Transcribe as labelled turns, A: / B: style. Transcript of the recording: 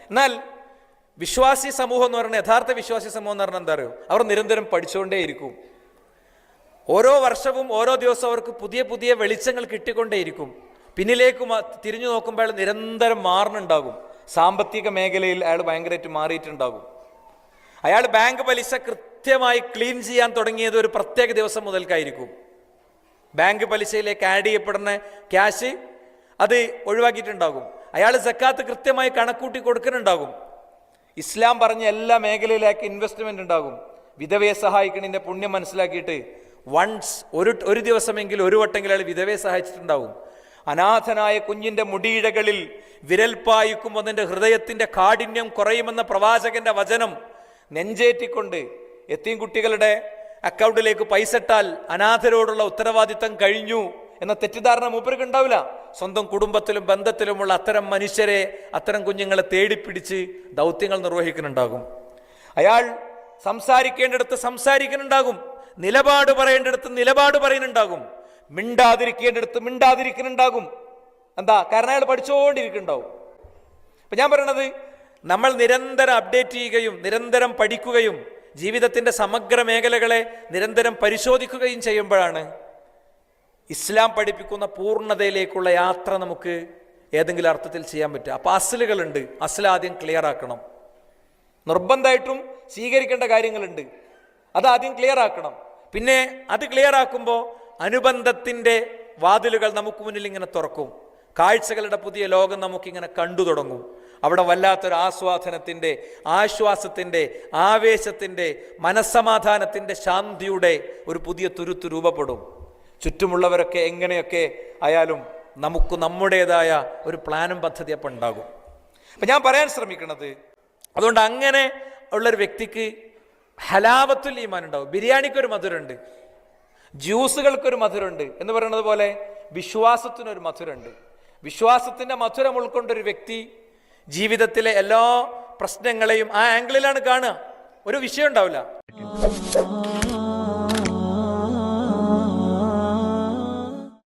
A: എന്നാൽ വിശ്വാസി സമൂഹം എന്ന് പറഞ്ഞാൽ, യഥാർത്ഥ വിശ്വാസി സമൂഹം എന്ന് പറഞ്ഞാൽ എന്താ അറിയോ? അവർ നിരന്തരം പഠിച്ചുകൊണ്ടേയിരിക്കും. ഓരോ വർഷവും ഓരോ ദിവസവും അവർക്ക് പുതിയ പുതിയ വെളിച്ചങ്ങൾ കിട്ടിക്കൊണ്ടേയിരിക്കും. പിന്നിലേക്ക് തിരിഞ്ഞു നോക്കുമ്പോൾ നിരന്തരം മാറുന്നുണ്ടാകും. സാമ്പത്തിക മേഖലയിൽ അയാൾ ഭയങ്കരമായിട്ട് മാറിയിട്ടുണ്ടാകും. അയാൾ ബാങ്ക് പലിശ കൃത്യമായി ക്ലീൻ ചെയ്യാൻ തുടങ്ങിയത് ഒരു പ്രത്യേക ദിവസം മുതൽക്കായിരിക്കും. ബാങ്ക് പലിശയിലേക്ക് ആഡ് ചെയ്യപ്പെടുന്ന ക്യാഷ് അത് ഒഴിവാക്കിയിട്ടുണ്ടാകും. അയാൾ സക്കാത്ത് കൃത്യമായി കണക്കൂട്ടി കൊടുക്കുന്നുണ്ടാകും. ഇസ്ലാം പറഞ്ഞ എല്ലാ മേഖലയിലേക്ക് ഇൻവെസ്റ്റ്മെന്റ് ഉണ്ടാകും. വിധവയെ സഹായിക്കണതിന്റെ പുണ്യം മനസ്സിലാക്കിയിട്ട് ഒരു ദിവസമെങ്കിലും ഒരു വട്ടെങ്കിലും അയാൾ വിധവയെ സഹായിച്ചിട്ടുണ്ടാകും. അനാഥനായ കുഞ്ഞിന്റെ മുടിയിഴകളിൽ വിരൽപ്പായിക്കുമ്പോൾ അതിൻ്റെ ഹൃദയത്തിന്റെ കാഠിന്യം കുറയുമെന്ന പ്രവാചകന്റെ വചനം നെഞ്ചേറ്റിക്കൊണ്ട് യതീം കുട്ടികളുടെ അക്കൗണ്ടിലേക്ക് പൈസ ഇട്ടാൽ അനാഥരോടുള്ള ഉത്തരവാദിത്തം കഴിഞ്ഞു എന്ന തെറ്റിദ്ധാരണ മൂപ്പർക്ക് ഉണ്ടാവില്ല. സ്വന്തം കുടുംബത്തിലും ബന്ധത്തിലുമുള്ള അത്തരം മനുഷ്യരെ, അത്തരം കുഞ്ഞുങ്ങളെ തേടിപ്പിടിച്ച് ദൗത്യങ്ങൾ നിർവഹിക്കുന്നുണ്ടാകും. അയാൾ സംസാരിക്കേണ്ടിടത്ത് സംസാരിക്കുന്നുണ്ടാകും. നിലപാട് പറയേണ്ടിടത്ത് നിലപാട് പറയുന്നുണ്ടാകും. മിണ്ടാതിരിക്കേണ്ടിടത്ത് മിണ്ടാതിരിക്കുന്നുണ്ടാകും. എന്താ? കാരണം അയാൾ പഠിച്ചുകൊണ്ടിരിക്കുന്നുണ്ടാവും. അപ്പൊ ഞാൻ പറയണത്, നമ്മൾ നിരന്തരം അപ്ഡേറ്റ് ചെയ്യുകയും നിരന്തരം പഠിക്കുകയും ജീവിതത്തിന്റെ സമഗ്ര മേഖലകളെ നിരന്തരം പരിശോധിക്കുകയും ചെയ്യുമ്പോഴാണ് ഇസ്ലാം പഠിപ്പിക്കുന്ന പൂർണ്ണതയിലേക്കുള്ള യാത്ര നമുക്ക് ഏതെങ്കിലും അർത്ഥത്തിൽ ചെയ്യാൻ പറ്റുക. അപ്പൊ അസ്ലുകളുണ്ട്, അസ്ൽ ആദ്യം ക്ലിയർ ആക്കണം. നിർബന്ധമായിട്ടും സ്വീകരിക്കേണ്ട കാര്യങ്ങളുണ്ട്, അത് ആദ്യം ക്ലിയർ ആക്കണം. പിന്നെ അത് ക്ലിയർ ആക്കുമ്പോൾ അനുബന്ധത്തിന്റെ വാതിലുകൾ നമുക്ക് മുന്നിൽ ഇങ്ങനെ തുറക്കും. കാഴ്ചകളുടെ പുതിയ ലോകം നമുക്കിങ്ങനെ കണ്ടു തുടങ്ങും. അവിടെ വല്ലാത്തൊരു ആസ്വാദനത്തിന്റെ, ആശ്വാസത്തിന്റെ, ആവേശത്തിന്റെ, മനസ്സമാധാനത്തിന്റെ, ശാന്തിയുടെ ഒരു പുതിയ തുരുത്ത് രൂപപ്പെടും. ചുറ്റുമുള്ളവരൊക്കെ എങ്ങനെയൊക്കെ ആയാലും നമുക്ക് നമ്മുടേതായ ഒരു പ്ലാനും പദ്ധതി അപ്പം ഉണ്ടാകും. അപ്പം ഞാൻ പറയാൻ ശ്രമിക്കുന്നത്, അതുകൊണ്ട് അങ്ങനെ ഉള്ളൊരു വ്യക്തിക്ക് ഹലാവത്തുൽ ഈമാൻ ഉണ്ടാവും. ബിരിയാണിക്കൊരു മധുരമുണ്ട്, ജ്യൂസുകൾക്കൊരു മധുരമുണ്ട് എന്ന് പറയുന്നത് പോലെ വിശ്വാസത്തിനൊരു മധുരമുണ്ട്. വിശ്വാസത്തിന്റെ മധുരം ഉൾക്കൊണ്ടൊരു വ്യക്തി ജീവിതത്തിലെ എല്ലാ പ്രശ്നങ്ങളെയും ആ ആംഗിളിലാണ് കാണുക. ഒരു വിഷയം ഉണ്ടാവില്ല.